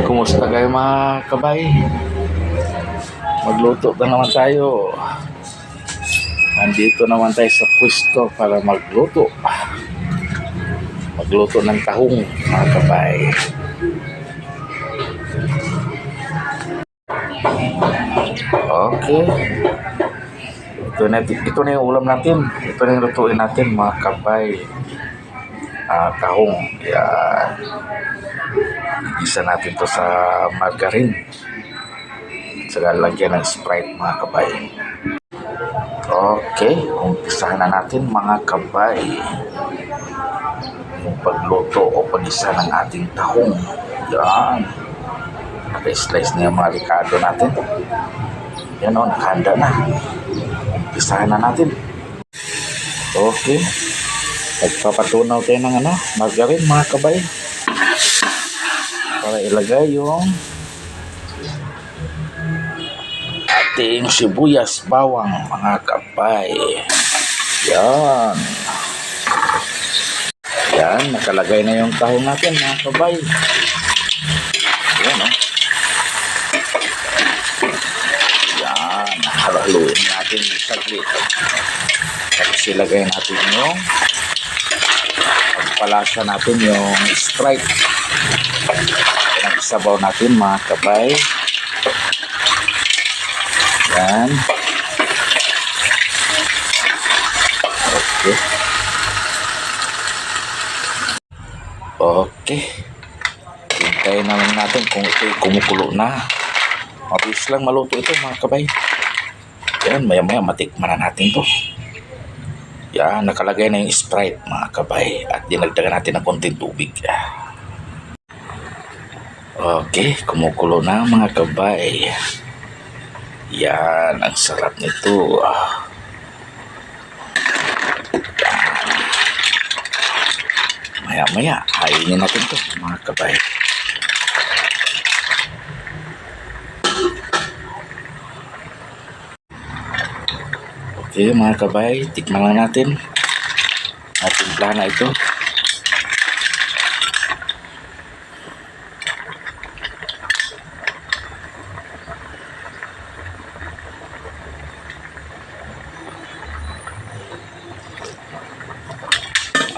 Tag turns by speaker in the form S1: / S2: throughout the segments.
S1: Kumusta kayo mga kabay? Magluto na naman tayo. Nandito naman tayo sa pwesto para magluto. Magluto ng tahong mga kabay. Okay. Ito na yung ulam natin. Ito na yung lutuin natin mga kabay. Tahong. Yan. Isa natin to sa margarine. Saka lagyan ng Sprite mga kabay. Okay, umpisahan na natin mga kabay yung pagluto o pag-isa ng ating tahong. Yan. Naka-slice na yung mga ricado natin. Yan o, nakahanda na. Umpisahan na natin. Okay. Nagpapatunaw tayo ng margarine mga kabay. Para ilagay yung ating sibuyas, bawang mga kabay. Yan. Yan, nakalagay na yung tahong natin mga kabay. Yan o. Yan, haluin natin saglit. Tapos ilagay natin yung pagpalasa natin yung Sprite. Yan ang isabaw natin mga kabay. Yan. Okay. Okay. Hintayin na lang natin kung ito'y kumukulo na. Mabilis lang maluto ito mga kabay. Yan, maya-maya matikman na natin to. Yan, nakalagay na yung Sprite mga kabay. At dinagdagan natin ng konting tubig. Okay, kumukulo na mga kabay. Yan, ang sarap nito. Maya-maya, hainin natin to mga kabay. Okay mga kabay, tikman lang natin. Ating plana ito.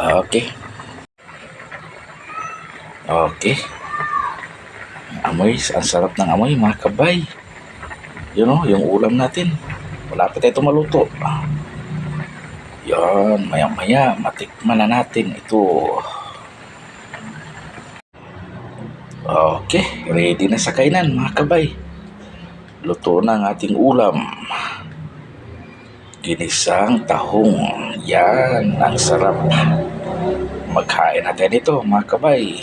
S1: Okay. Okay. Amoy, ang sarap ng amoy mga kabay. Yun o, yung ulam natin. Malapit ito maluto. Yan, maya-maya matikman na natin ito. Okay, ready na sa kainan mga kabay. Luto na ang ating ulam. Ginisang tahong. Yan, ang sarap. Maghain natin ito mga kabay.